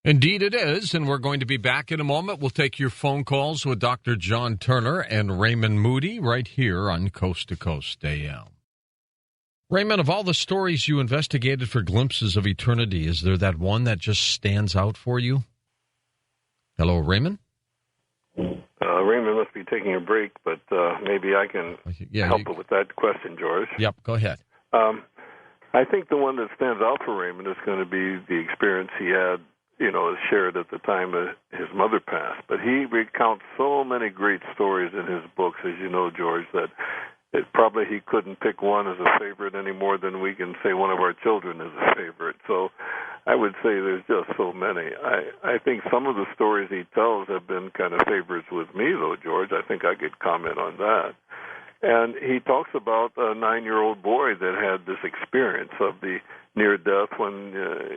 Indeed it is, and we're going to be back in a moment. We'll take your phone calls with Dr. John Turner and Raymond Moody right here on Coast to Coast AM. Raymond, of all the stories you investigated for glimpses of eternity, is there that one that just stands out for you? Hello, Raymond? Raymond must be taking a break, but maybe I can help with that question, George. Yep, go ahead. I think the one that stands out for Raymond is going to be the experience he had, shared at the time that his mother passed. But he recounts so many great stories in his books, as you know, George, that probably he couldn't pick one as a favorite any more than we can say one of our children is a favorite. So I would say there's just so many. I think some of the stories he tells have been kind of favorites with me, though, George. I think I could comment on that. And he talks about a 9-year-old boy that had this experience of the near death when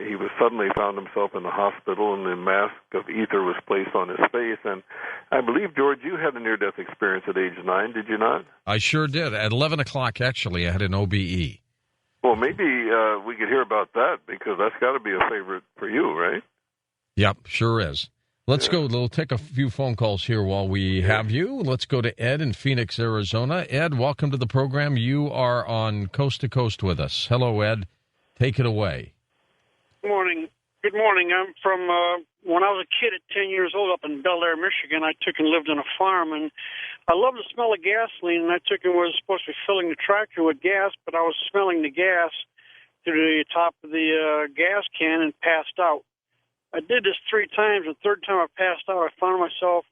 he was suddenly found himself in the hospital and the mask of ether was placed on his face. And I believe, George, you had a near-death experience at age 9, did you not? I sure did. At 11 o'clock, actually, I had an OBE. Well, maybe we could hear about that, because that's got to be a favorite for you, right? Yep, sure is. Let's go. We'll take a few phone calls here while we have you. Let's go to Ed in Phoenix, Arizona. Ed, welcome to the program. You are on Coast to Coast with us. Hello, Ed. Take it away. Good morning. Good morning. I'm from, when I was a kid at 10 years old up in Bel Air, Michigan, I took and lived on a farm, and I loved the smell of gasoline, and I took and was supposed to be filling the tractor with gas, but I was smelling the gas through the top of the gas can and passed out. I did this 3 times. The third time I passed out, I found myself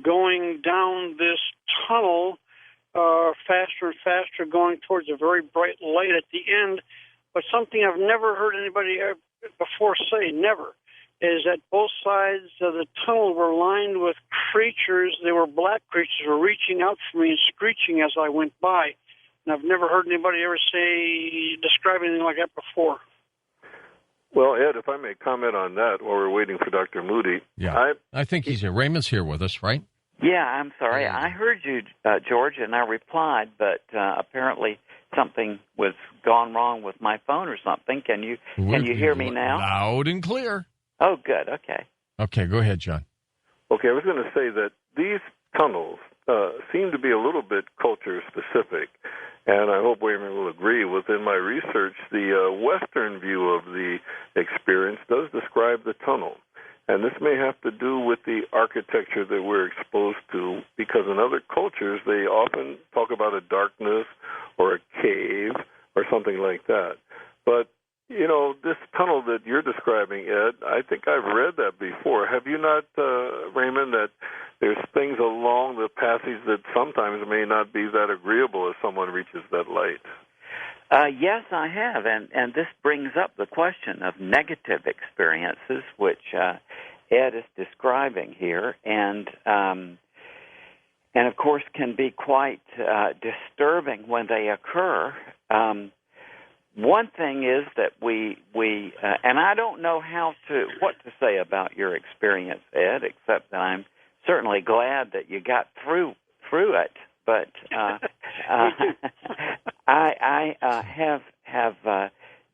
going down this tunnel faster and faster, going towards a very bright light at the end. But something I've never heard anybody before say, never, is that both sides of the tunnel were lined with creatures. They were black creatures, were reaching out for me and screeching as I went by. And I've never heard anybody ever describe anything like that before. Well, Ed, if I may comment on that while we're waiting for Dr. Moody. Yeah, I think he's here. Raymond's here with us, right? Yeah, I'm sorry. I heard you, George, and I replied, but apparently something was gone wrong with my phone or something. Can you hear me now? Loud and clear. Oh, good. Okay. Okay, go ahead, John. Okay, I was going to say that these tunnels seem to be a little bit culture-specific, and I hope Raymond will agree. Within my research, the Western view of the experience does describe the tunnel. And this may have to do with the architecture that we're exposed to, because in other cultures, they often talk about a darkness or a cave or something like that. But, this tunnel that you're describing, Ed, I think I've read that before. Have you not, Raymond, that there's things along the passage that sometimes may not be that agreeable as someone reaches that light? Yes, I have, and this brings up the question of negative experiences, which Ed is describing here, and of course can be quite disturbing when they occur. One thing is that we and I don't know what to say about your experience, Ed, except that I'm certainly glad that you got through it. But I have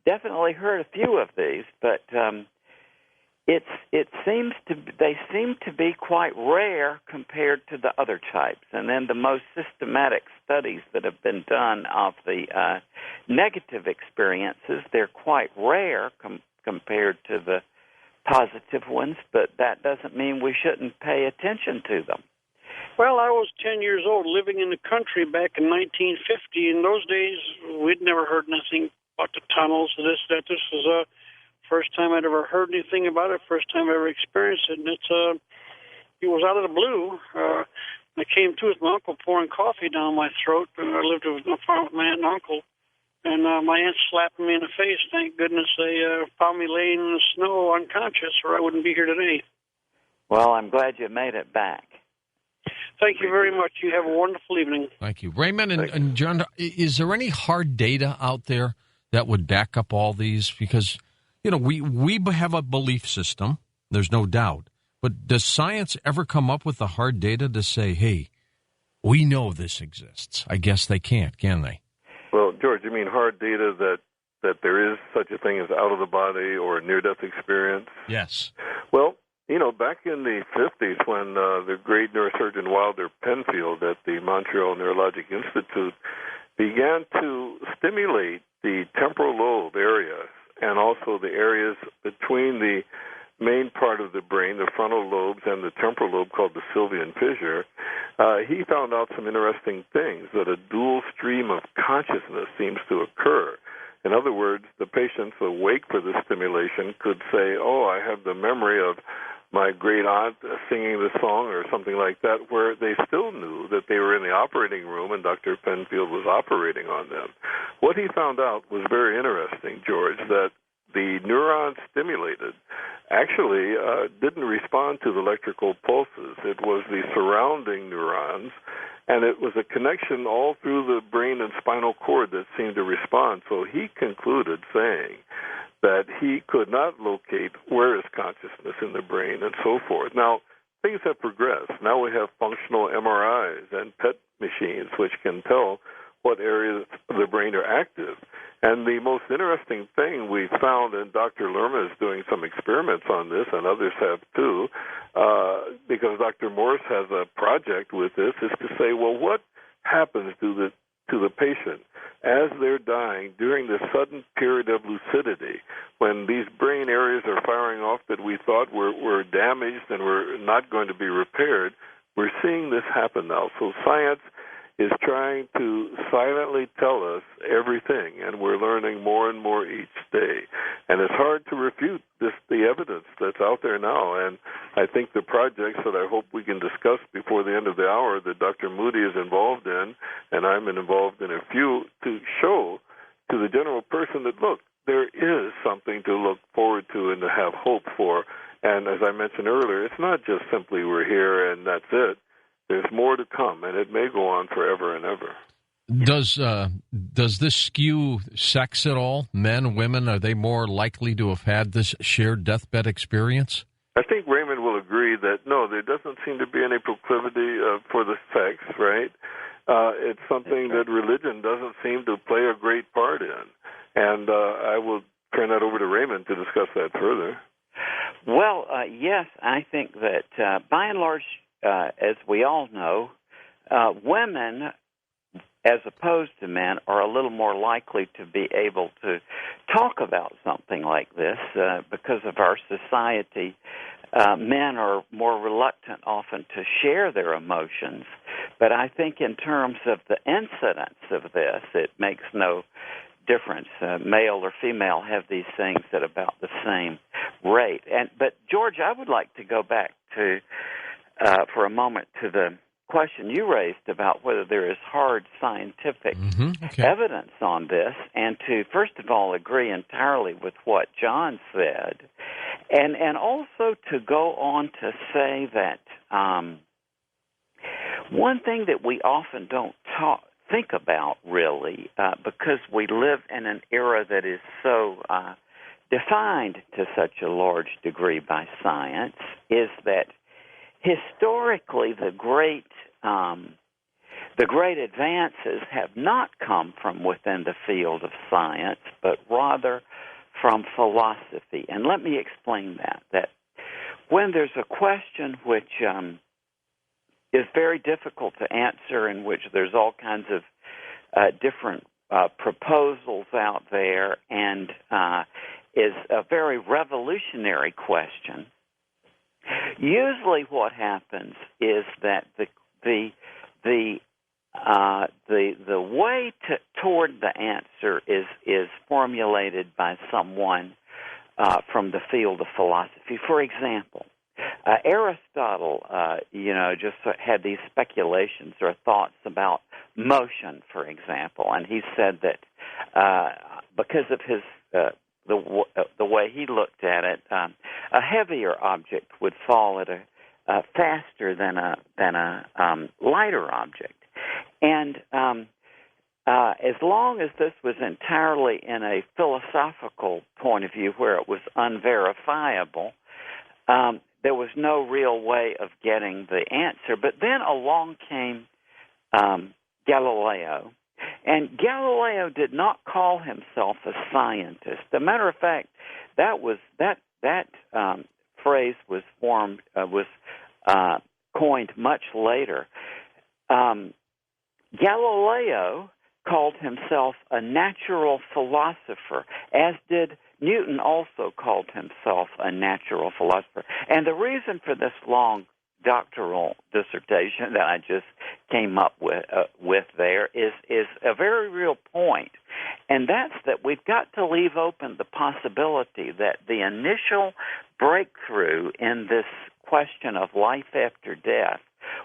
definitely heard a few of these, but they seem to be quite rare compared to the other types. And then the most systematic studies that have been done of the negative experiences, they're quite rare compared to the positive ones, but that doesn't mean we shouldn't pay attention to them. Well, I was 10 years old living in the country back in 1950. In those days, we'd never heard nothing about the tunnels, this was the first time I'd ever heard anything about it, first time I ever experienced it. And it was out of the blue. I came to with my uncle pouring coffee down my throat. I lived with my farm with my aunt and uncle. And my aunt slapped me in the face. Thank goodness they found me laying in the snow unconscious, or I wouldn't be here today. Well, I'm glad you made it back. Thank you very much. You have a wonderful evening. Thank you. Raymond and John, is there any hard data out there that would back up all these? Because, we have a belief system, there's no doubt. But does science ever come up with the hard data to say, hey, we know this exists? I guess they can't, can they? Well, George, you mean hard data that there is such a thing as out-of-the-body or near-death experience? Yes. back in the 50s when the great neurosurgeon Wilder Penfield at the Montreal Neurologic Institute began to stimulate the temporal lobe area and also the areas between the main part of the brain, the frontal lobes, and the temporal lobe called the Sylvian fissure, he found out some interesting things, that a dual stream of consciousness seems to occur. In other words, the patients awake for the stimulation could say, oh, I have the memory of my great aunt singing the song or something like that, where they still knew that they were in the operating room and Dr. Penfield was operating on them. What he found out was very interesting, George, that the neurons stimulated actually didn't respond to the electrical pulses. It was the surrounding neurons, and it was a connection all through the brain and spinal cord that seemed to respond. So he concluded saying that he could not locate where is consciousness in the brain and so forth. Now, things have progressed. Now we have functional MRIs and PET machines which can tell what areas of the brain are active. And the most interesting thing we found, and Dr. Lerma is doing some experiments on this, and others have too, because Dr. Morse has a project with this, is to say, well, what happens to the patient as they're dying during the sudden period of lucidity, when these brain areas are firing off that we thought were damaged and were not going to be repaired? We're seeing this happen now. So science is trying to silently tell us everything, and we're learning more and more each day. And it's hard to refute the evidence that's out there now. And I think the projects that I hope we can discuss before the end of the hour that Dr. Moody is involved in, and I'm involved in a few, to show to the general person that, look, there is something to look forward to and to have hope for. And as I mentioned earlier, it's not just simply we're here and that's it. There's more to come, and it may go on forever and ever. Does this skew sex at all? Men, women, are they more likely to have had this shared deathbed experience? I think Raymond will agree that, no, there doesn't seem to be any proclivity for the sex, right? It's something that religion doesn't seem to play a great part in. And I will turn that over to Raymond to discuss that further. Well, yes, I think that by and large, as we all know, women, as opposed to men, are a little more likely to be able to talk about something like this because of our society. Men are more reluctant often to share their emotions, but I think in terms of the incidence of this, it makes no difference. Male or female have these things at about the same rate. But George, I would like to go back to for a moment to the question you raised about whether there is hard scientific evidence on this, and to, first of all, agree entirely with what John said, and also to go on to say that one thing that we often don't think about, really, because we live in an era that is so defined to such a large degree by science, is that historically, the great advances have not come from within the field of science, but rather from philosophy. And let me explain that when there's a question which is very difficult to answer, in which there's all kinds of different proposals out there, and is a very revolutionary question, usually what happens is that the way toward the answer is formulated by someone from the field of philosophy. For example, Aristotle, just had these speculations or thoughts about motion, for example, and he said that because of his the way he looked at it, a heavier object would fall at a faster than a lighter object, and as long as this was entirely in a philosophical point of view, where it was unverifiable, there was no real way of getting the answer. But then along came Galileo. And Galileo did not call himself a scientist. As a matter of fact, that phrase was coined much later. Galileo called himself a natural philosopher, as did Newton also called himself a natural philosopher. And the reason for this long doctoral dissertation that I just came up with there is a very real point, and that's that we've got to leave open the possibility that the initial breakthrough in this question of life after death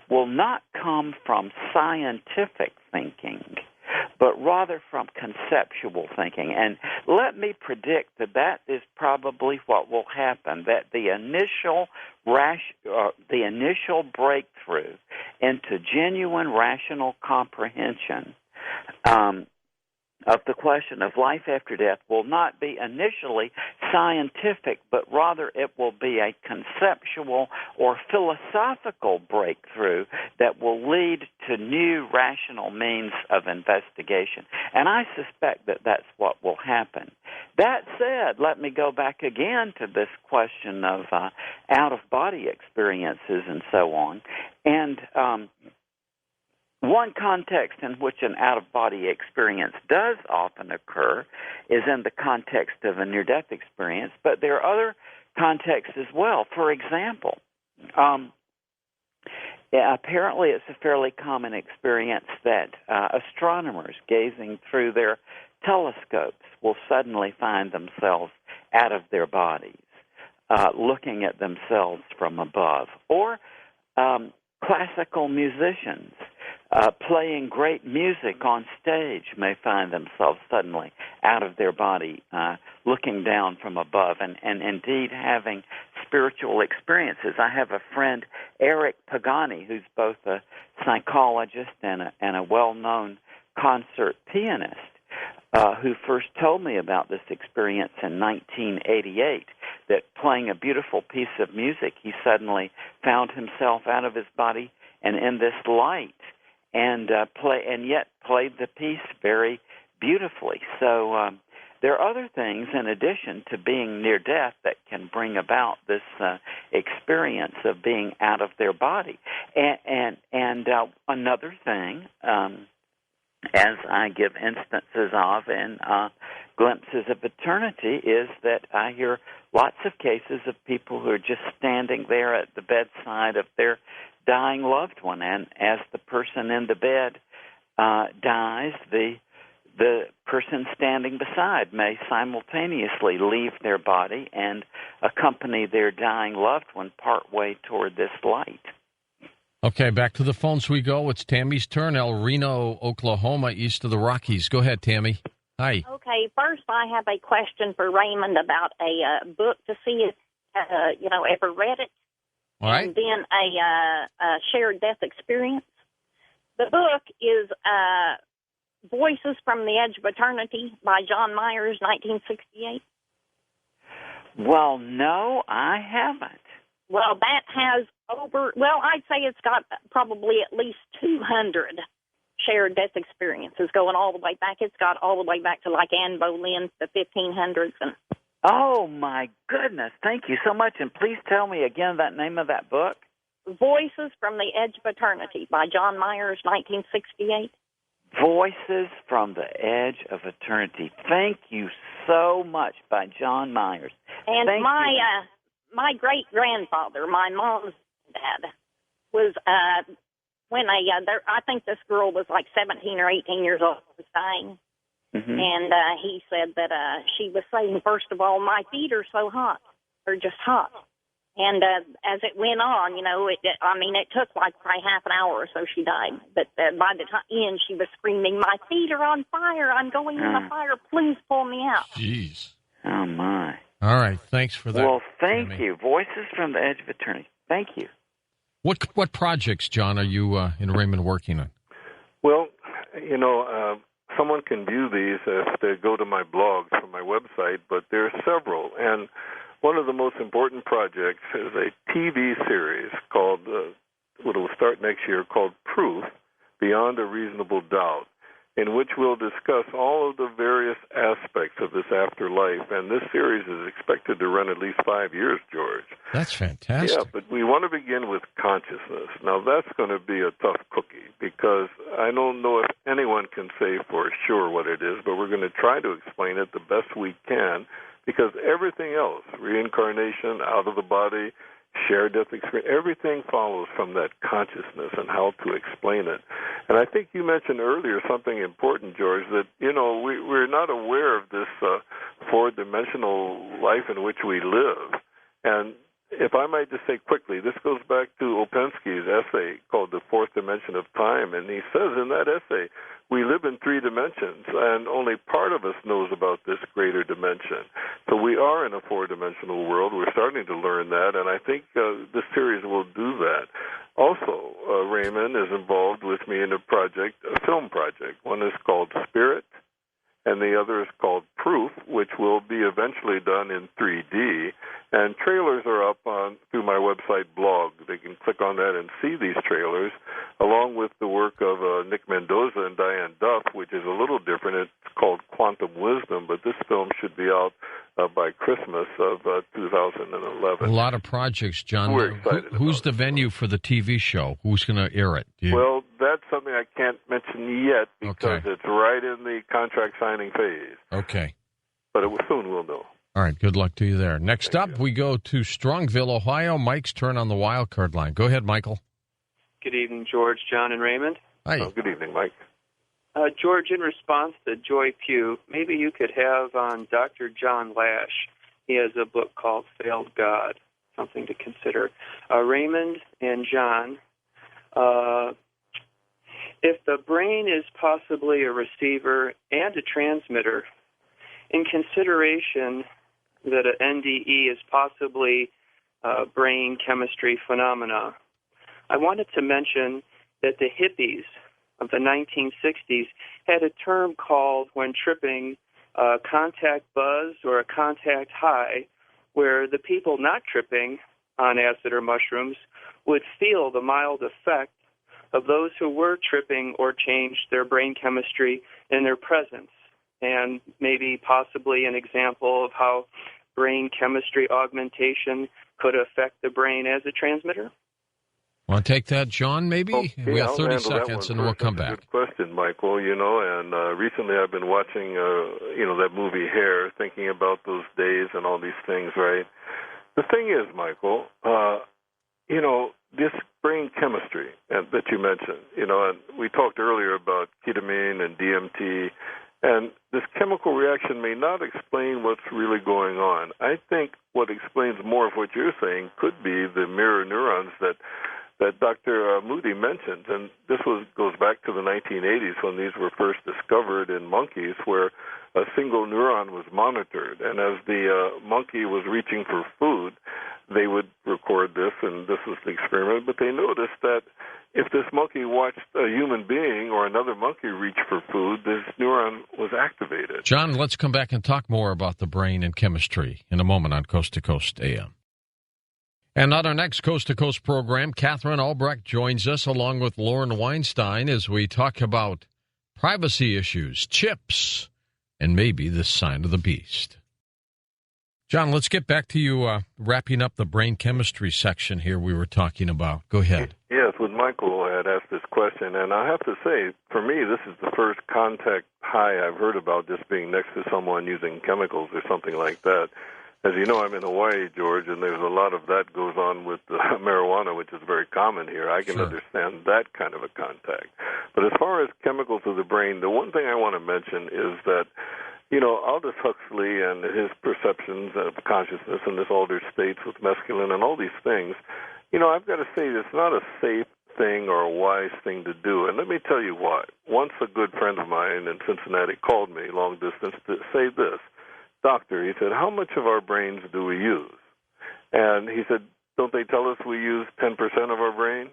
will not come from scientific thinking, but rather from conceptual thinking. And let me predict that is probably what will happen, that the initial breakthrough into genuine rational comprehension of the question of life after death will not be initially scientific, but rather it will be a conceptual or philosophical breakthrough that will lead to new rational means of investigation. And I suspect that that's what will happen. That said, let me go back again to this question of out-of-body experiences and so on. And one context in which an out-of-body experience does often occur is in the context of a near-death experience, but there are other contexts as well. For example, apparently it's a fairly common experience that astronomers gazing through their telescopes will suddenly find themselves out of their bodies, looking at themselves from above. Or classical musicians playing great music on stage may find themselves suddenly out of their body, looking down from above, and indeed having spiritual experiences. I have a friend, Eric Pagani, who's both a psychologist and a well-known concert pianist, who first told me about this experience in 1988, that playing a beautiful piece of music, he suddenly found himself out of his body and in this light, and yet played the piece very beautifully. So there are other things in addition to being near death that can bring about this experience of being out of their body. And another thing, as I give instances of in Glimpses of Eternity, is that I hear lots of cases of people who are just standing there at the bedside of their dying loved one, and as the person in the bed dies, the person standing beside may simultaneously leave their body and accompany their dying loved one partway toward this light. Okay, back to the phones we go. It's Tammy's turn. El Reno, Oklahoma, east of the Rockies. Go ahead, Tammy. Hi. Okay, first I have a question for Raymond about a book to see if, ever read it. All right. And then a shared death experience. The book is Voices from the Edge of Eternity by John Myers, 1968. Well, no, I haven't. Well, that has I'd say it's got probably at least 200 shared death experiences going all the way back. It's got all the way back to like Anne Boleyn, the 1500s. Oh, my goodness. Thank you so much. And please tell me again that name of that book. Voices from the Edge of Eternity by John Myers, 1968. Voices from the Edge of Eternity. Thank you so much, by John Myers. And my great-grandfather, my mom's dad, was I think this girl was like 17 or 18 years old, was dying. Mm-hmm. And he said that she was saying, first of all, my feet are so hot, or just hot. And as it went on, it took like probably half an hour or so she died. But by the end, she was screaming, my feet are on fire. I'm going in the fire. Please pull me out. Jeez. Oh, my. All right. Thanks for that. Well, thank you. Voices from the Edge of Eternity. Thank you. What projects, John, are you in Raymond working on? Well, someone can view these if they go to my blog from my website, but there are several. And one of the most important projects is a TV series called, it will start next year, called Proof, Beyond a Reasonable Doubt. in which we'll discuss all of the various aspects of this afterlife. And this series is expected to run at least 5 years, George. That's fantastic. Yeah, but we want to begin with consciousness. Now, that's going to be a tough cookie because I don't know if anyone can say for sure what it is, but we're going to try to explain it the best we can because everything else, reincarnation, out of the body, shared death experience, everything follows from that consciousness and how to explain it. And I think you mentioned earlier something important, George, that, we're not aware of this four-dimensional life in which we live. And if I might just say quickly, this goes back to Opensky's essay called The Fourth Dimension of Time, and he says in that essay, we live in three dimensions, and only part of us knows about this greater dimension. So we are in a four-dimensional world. We're starting to learn that, and I think this series will do that. Also, Raymond is involved with me in a film project. One is called Spirit, and the other is called Proof, which will be eventually done in 3D. And trailers are up through my website blog. They can click on that and see these trailers, along with the work of Nick Mendoza and Diane Duff, which is a little different. It's called Quantum Wisdom, but this film should be out by Christmas of 2011. A lot of projects, John. We're excited Who's the about venue for the TV show? Who's going to air it? Well, that's something I can't mention yet because Okay. it's right in the contract signing phase. Okay. But soon we'll know. All right, good luck to you there. Next up, we go to Strongville, Ohio. Mike's turn on the wild card line. Go ahead, Michael. Good evening, George, John, and Raymond. Hi. Good evening, Mike. George, in response to Joy Pugh, maybe you could have on Dr. John Lash. He has a book called Failed God, something to consider. Raymond and John, if the brain is possibly a receiver and a transmitter, in consideration that an NDE is possibly a brain chemistry phenomena, I wanted to mention that the hippies of the 1960s had a term called, when tripping, a contact buzz or a contact high, where the people not tripping on acid or mushrooms would feel the mild effect of those who were tripping or changed their brain chemistry in their presence, and maybe possibly an example of how brain chemistry augmentation could affect the brain as a transmitter? Want to take that, John, maybe? Okay, we have 30 seconds, and we'll come back. Good question, Michael. And recently I've been watching, that movie Hair, thinking about those days and all these things, right? The thing is, Michael, this brain chemistry that you mentioned, and we talked earlier about ketamine and DMT, and this chemical reaction may not explain what's really going on. I think what explains more of what you're saying could be the mirror neurons that Dr. Moody mentioned, and this goes back to the 1980s when these were first discovered in monkeys, where a single neuron was monitored, and as the monkey was reaching for food, they would record this, and this was the experiment, but they noticed that if this monkey watched a human being or another monkey reach for food, this neuron was activated. John, let's come back and talk more about the brain and chemistry in a moment on Coast to Coast AM. And on our next Coast to Coast program, Catherine Albrecht joins us along with Lauren Weinstein as we talk about privacy issues, chips, and maybe the sign of the beast. John, let's get back to you wrapping up the brain chemistry section here we were talking about. Go ahead. Yes, with Michael, I had asked this question, and I have to say, for me, this is the first contact high I've heard about, just being next to someone using chemicals or something like that. As you know, I'm in Hawaii, George, and there's a lot of that goes on with marijuana, which is very common here. I can understand that kind of a contact. But as far as chemicals of the brain, the one thing I want to mention is that, Aldous Huxley and his perceptions of consciousness and this altered states with mescaline and all these things, I've got to say it's not a safe thing or a wise thing to do. And let me tell you why. Once a good friend of mine in Cincinnati called me long distance to say this. Doctor, he said, how much of our brains do we use? And he said, don't they tell us we use 10% of our brain?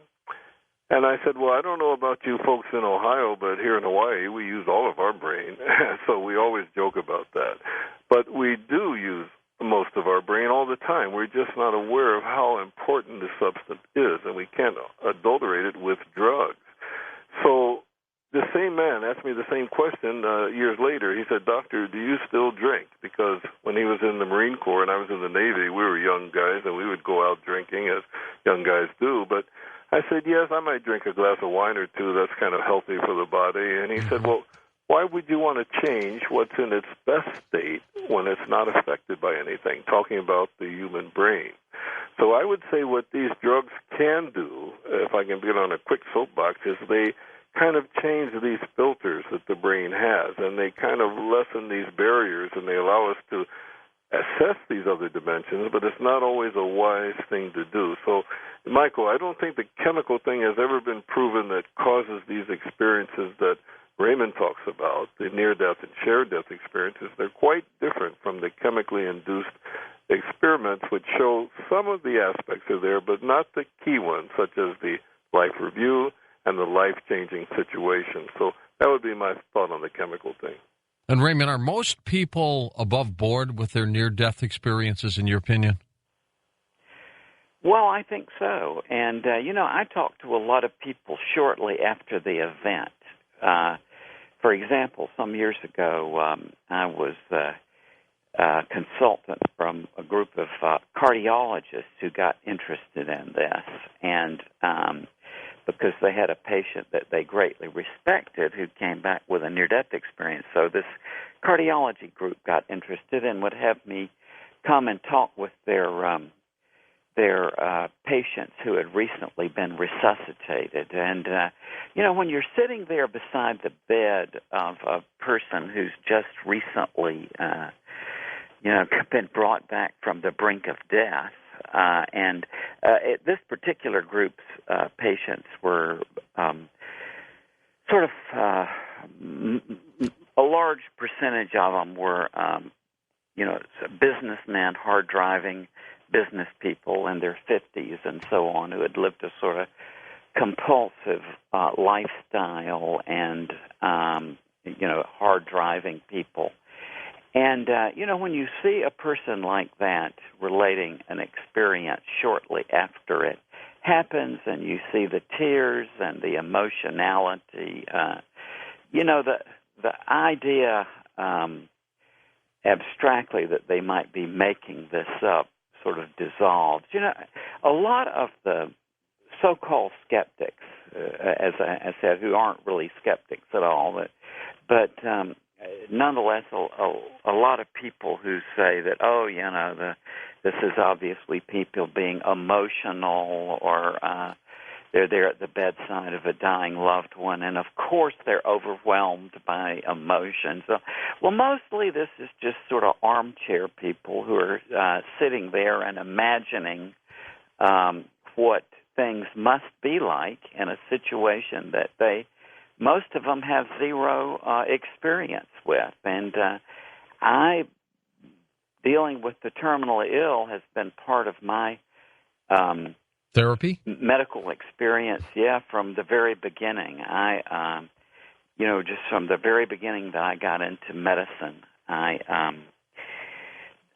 And I said, well, I don't know about you folks in Ohio, but here in Hawaii, we use all of our brain. So we always joke about that. But we do use most of our brain all the time. We're just not aware of how important this substance is, and we can't adulterate it with drugs. So the same man asked me the same question years later. He said, "Doctor, do you still drink?" Because when he was in the Marine Corps and I was in the Navy, we were young guys and we would go out drinking as young guys do. But I said, "Yes, I might drink a glass of wine or two. That's kind of healthy for the body." And he said, "Well, why would you want to change what's in its best state when it's not affected by anything?" Talking about the human brain. So I would say what these drugs can do, if I can get on a quick soapbox, is they kind of change these filters that the brain has, and they kind of lessen these barriers, and they allow us to assess these other dimensions, but it's not always a wise thing to do. So, Michael, I don't think the chemical thing has ever been proven that causes these experiences that Raymond talks about, the near-death and shared-death experiences. They're quite different from the chemically induced experiments, which show some of the aspects are there, but not the key ones, such as the life review and the life-changing situation. So that would be my thought on the chemical thing. And Raymond, are most people above board with their near-death experiences, in your opinion? Well, I think so. And, I talked to a lot of people shortly after the event. For example, some years ago, I was consultant from a group of cardiologists who got interested in this, and because they had a patient that they greatly respected who came back with a near-death experience. So this cardiology group got interested and would have me come and talk with their patients who had recently been resuscitated. And, when you're sitting there beside the bed of a person who's just recently been brought back from the brink of death. This particular group's patients were a large percentage of them were, businessmen, hard-driving business people in their 50s and so on, who had lived a sort of compulsive lifestyle and, hard-driving people. And, when you see a person like that relating an experience shortly after it happens and you see the tears and the emotionality, the idea abstractly that they might be making this up sort of dissolves. A lot of the so-called skeptics, as I said, who aren't really skeptics at all, but nonetheless, a lot of people who say that, this is obviously people being emotional, or they're there at the bedside of a dying loved one, and of course they're overwhelmed by emotions. Well, mostly this is just sort of armchair people who are sitting there and imagining what things must be like in a situation that most of them have zero experience with. And dealing with the terminally ill has been part of my therapy medical experience. Yeah, from the very beginning. Just from the very beginning that I got into medicine,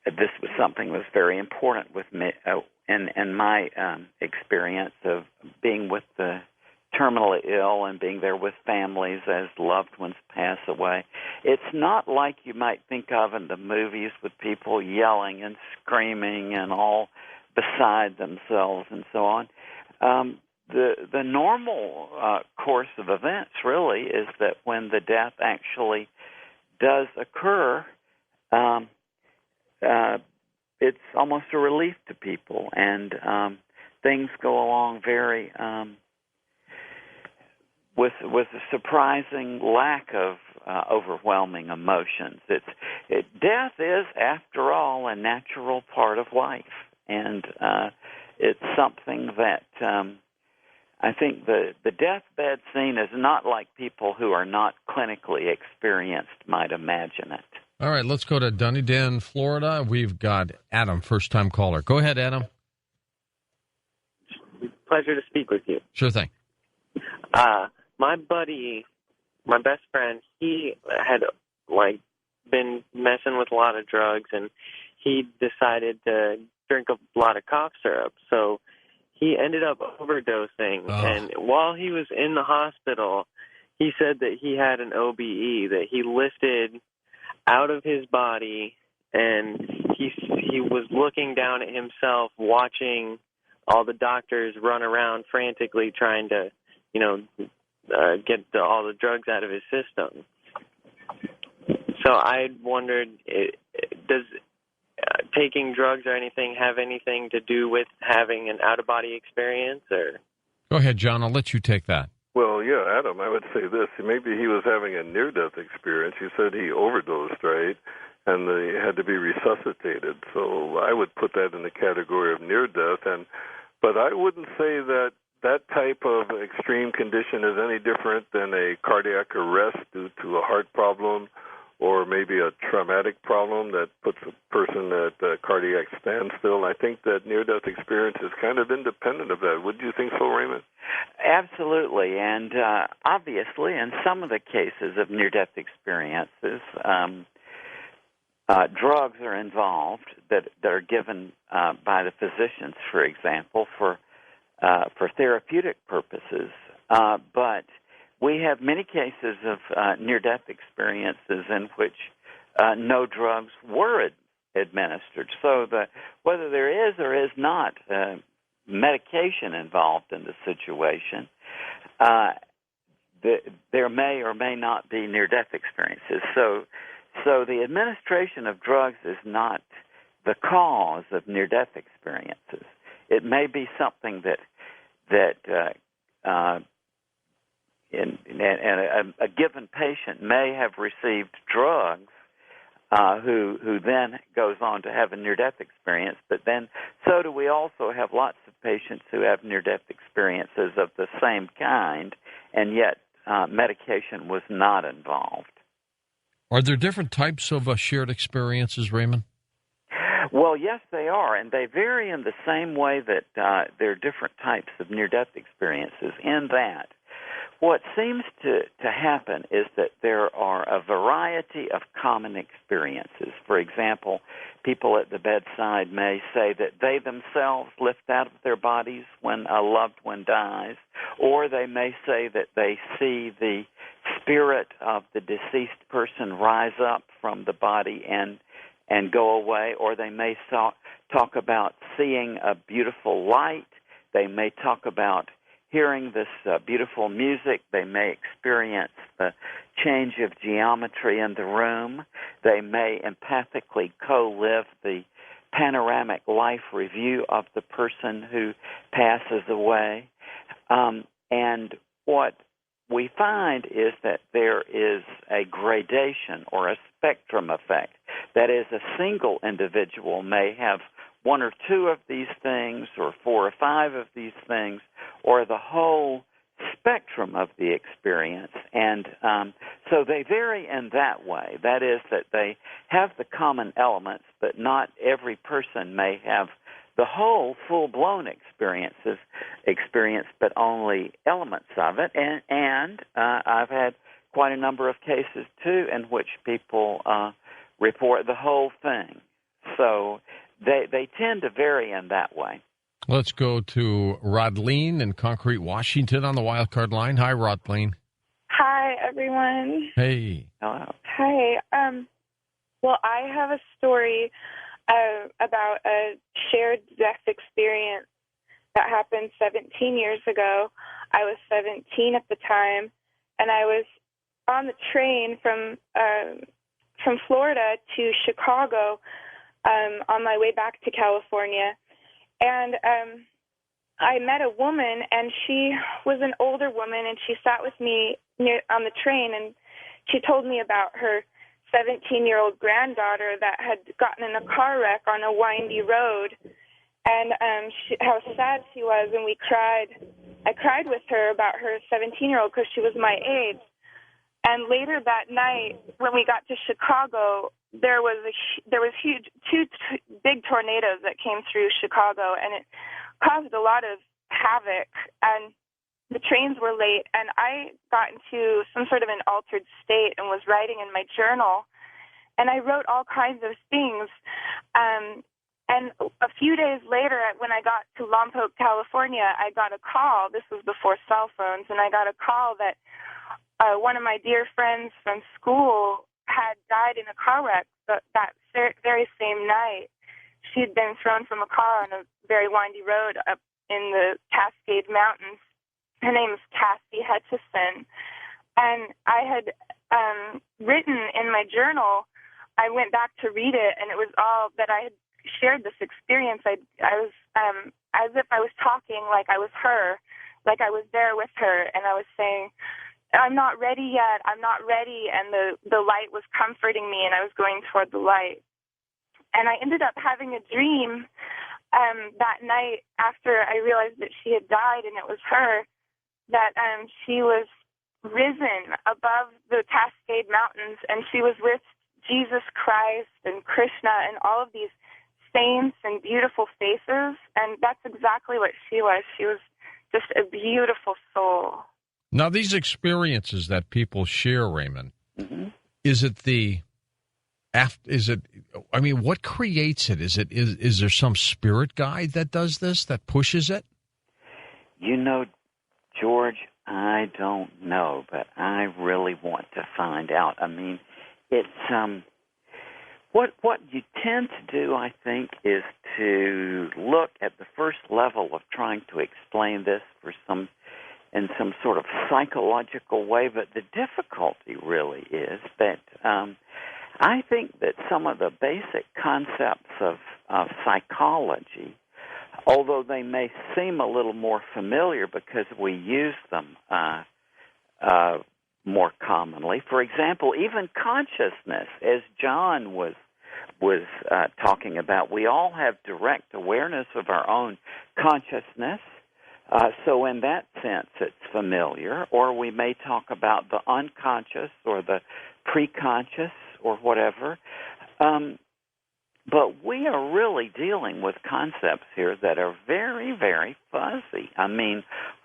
this was something that was very important with me in my experience of being with the terminally ill and being there with families as loved ones pass away. It's not like you might think of in the movies with people yelling and screaming and all beside themselves and so on. The normal course of events really is that when the death actually does occur, it's almost a relief to people, and things go along very with a surprising lack of overwhelming emotions. Death is, after all, a natural part of life, and it's something that I think the deathbed scene is not like people who are not clinically experienced might imagine it. All right, let's go to Dunedin, Florida. We've got Adam, first-time caller. Go ahead, Adam. Pleasure to speak with you. Sure thing. My buddy, my best friend, he had been messing with a lot of drugs, and he decided to drink a lot of cough syrup. So he ended up overdosing, and while he was in the hospital, he said that he had an OBE, that he lifted out of his body, and he was looking down at himself, watching all the doctors run around frantically trying to, get all the drugs out of his system. So I wondered, does taking drugs or anything have anything to do with having an out-of-body experience? Or go ahead, John. I'll let you take that. Well, yeah, Adam, I would say this. Maybe he was having a near-death experience. You said he overdosed, right? And they had to be resuscitated. So I would put that in the category of near-death. But I wouldn't say that type of extreme condition is any different than a cardiac arrest due to a heart problem or maybe a traumatic problem that puts a person at a cardiac standstill. I think that near-death experience is kind of independent of that. Would you think so, Raymond? Absolutely, and obviously in some of the cases of near-death experiences, drugs are involved that are given by the physicians, for example, for therapeutic purposes. But we have many cases of near-death experiences in which no drugs were administered. So whether there is or is not medication involved in the situation, there may or may not be near-death experiences. So the administration of drugs is not the cause of near-death experiences. It may be something that a given patient may have received drugs who then goes on to have a near-death experience, but then so do we also have lots of patients who have near-death experiences of the same kind, and yet medication was not involved. Are there different types of shared experiences, Raymond? Well, yes, they are, and they vary in the same way that there are different types of near-death experiences, in that what seems to happen is that there are a variety of common experiences. For example, people at the bedside may say that they themselves lift out of their bodies when a loved one dies, or they may say that they see the spirit of the deceased person rise up from the body and go away, or they may talk about seeing a beautiful light. They may talk about hearing this beautiful music. They may experience the change of geometry in the room. They may empathically co-live the panoramic life review of the person who passes away. And what we find is that there is a gradation or a spectrum effect. That is, a single individual may have one or two of these things, or four or five of these things, or the whole spectrum of the experience. And so they vary in that way. That is, that they have the common elements, but not every person may have the whole full-blown experience, but only elements of it. And I've had quite a number of cases, too, in which people report the whole thing. So they tend to vary in that way. Let's go to Rodleen in Concrete, Washington on the wildcard line. Hi, Rodleen. Hi, everyone. Hey. Hello. Hi. Well, I have a story about a shared death experience that happened 17 years ago. I was 17 at the time, and I was on the train from Florida to Chicago on my way back to California. And I met a woman, and she was an older woman, and she sat with me on the train, and she told me about her 17-year-old granddaughter that had gotten in a car wreck on a windy road, and how sad she was, and we cried. I cried with her about her 17-year-old because she was my age. And later that night, when we got to Chicago, there was two big tornadoes that came through Chicago, and it caused a lot of havoc, and the trains were late, and I got into some sort of an altered state and was writing in my journal, and I wrote all kinds of things. And a few days later, when I got to Lompoc, California, I got a call. This was before cell phones, and I got a call that one of my dear friends from school had died in a car wreck that very same night. She had been thrown from a car on a very windy road up in the Cascade Mountains. Her name is Cassie Hutchison. And I had written in my journal, I went back to read it, and it was all that I had shared this experience. I was as if I was talking like I was her, like I was there with her, and I was saying, I'm not ready yet, I'm not ready, and the light was comforting me, and I was going toward the light. And I ended up having a dream that night after I realized that she had died and it was her, that she was risen above the Cascade Mountains, and she was with Jesus Christ and Krishna and all of these saints and beautiful faces, and that's exactly what she was. She was just a beautiful soul. Now, these experiences that people share, Raymond, is it what creates it? Is there some spirit guide that does this, that pushes it? You know, George, I don't know, but I really want to find out. I mean, it's what you tend to do, I think, is to look at the first level of trying to explain this in some sort of psychological way, but the difficulty really is that I think that some of the basic concepts of psychology, although they may seem a little more familiar because we use them more commonly. For example, even consciousness, as John was talking about, we all have direct awareness of our own consciousness. So in that sense, it's familiar. Or we may talk about the unconscious or the preconscious or whatever. But we are really dealing with concepts here that are very, very fuzzy. I mean,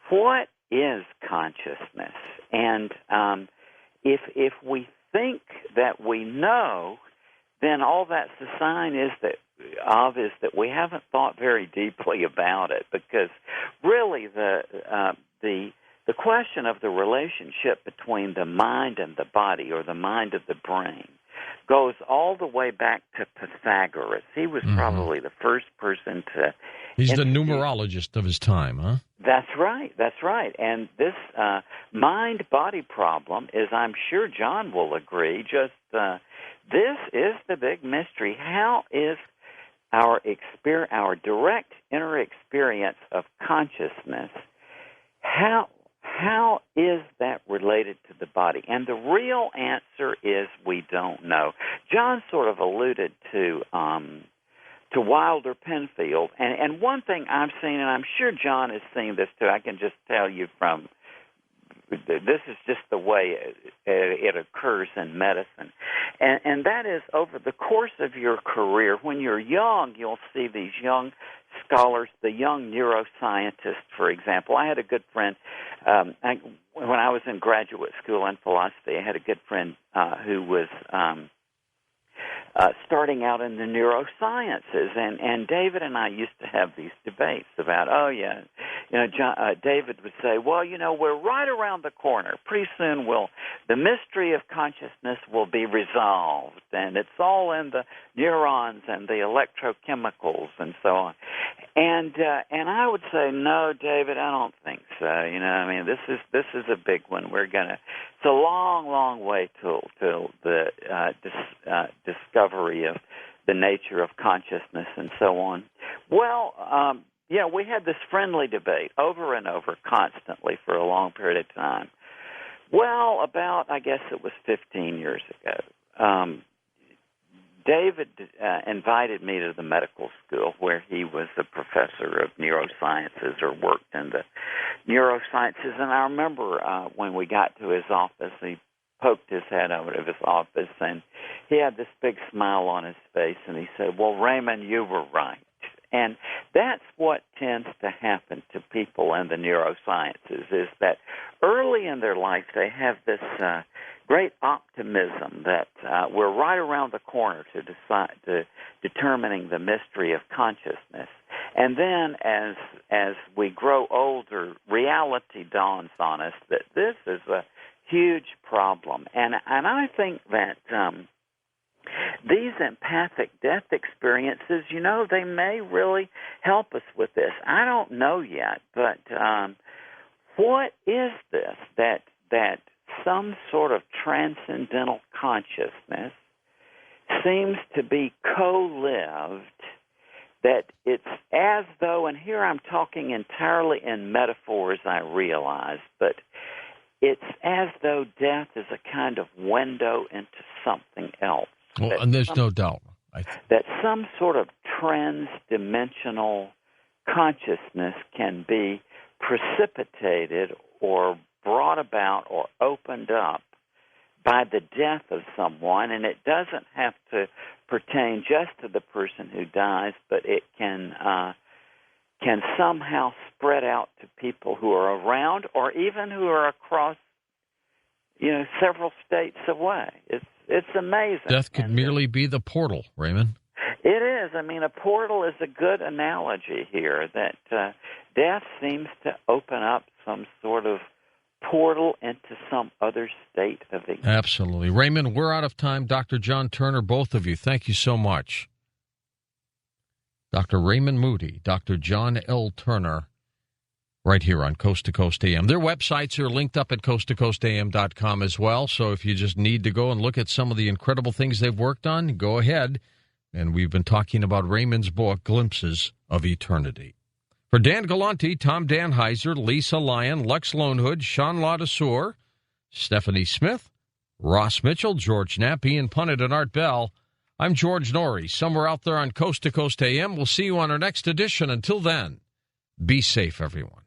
what is consciousness? And if we think that we know, then all that's a sign is that we haven't thought very deeply about it, because really the question of the relationship between the mind and the body, or the mind of the brain, goes all the way back to Pythagoras. He was probably the first person to... He's the numerologist of his time, huh? That's right. And this mind-body problem is, I'm sure John will agree, this is the big mystery. How is our direct inner experience of consciousness, how is that related to the body? And the real answer is we don't know. John sort of alluded to Wilder Penfield, and one thing I've seen, and I'm sure John has seen this too, I can just tell you from, this is just the way it occurs in medicine, and that is, over the course of your career, when you're young, you'll see these young scholars, the young neuroscientists, for example. I had a good friend, when I was in graduate school in philosophy, I had a good friend who was starting out in the neurosciences, and David and I used to have these debates about, David would say, well, we're right around the corner. Pretty soon the mystery of consciousness will be resolved, and it's all in the neurons and the electrochemicals and so on. And I would say, no, David, I don't think so. This is a big one. It's a long, long way till the discovery of the nature of consciousness and so on. Well, we had this friendly debate over and over constantly for a long period of time. Well, about, I guess it was 15 years ago, David invited me to the medical school where he was a professor of neurosciences, or worked in the neurosciences. And I remember when we got to his office, he poked his head out of his office, and he had this big smile on his face, and he said, well, Raymond, you were right. And that's what tends to happen to people in the neurosciences, is that early in their life they have this great optimism that we're right around the corner to determining the mystery of consciousness. And then as we grow older, reality dawns on us that this is a huge problem. And I think that these empathic death experiences, they may really help us with this. I don't know yet, but what is this that some sort of transcendental consciousness seems to be co-lived, that it's as though, and here I'm talking entirely in metaphors, I realize, but it's as though death is a kind of window into something else. Well, and there's no doubt. That some sort of trans-dimensional consciousness can be precipitated or brought about or opened up by the death of someone, and it doesn't have to pertain just to the person who dies, but it can somehow spread out to people who are around or even who are across, several states away. It's amazing. Death could merely be the portal, Raymond. It is. I mean, a portal is a good analogy here, that death seems to open up some sort of portal into some other state of existence. Absolutely. Raymond, we're out of time. Dr. John Turner, both of you, thank you so much. Dr. Raymond Moody, Dr. John L. Turner, right here on Coast to Coast AM. Their websites are linked up at coasttocoastam.com as well, so if you just need to go and look at some of the incredible things they've worked on, go ahead. And we've been talking about Raymond's book, Glimpses of Eternity. For Dan Galante, Tom Danheiser, Lisa Lyon, Lex Lonehood, Sean Ladesseur, Stephanie Smith, Ross Mitchell, George Knapp, Ian Punnett, and Art Bell, I'm George Norrie. Somewhere out there on Coast to Coast AM. We'll see you on our next edition. Until then, be safe, everyone.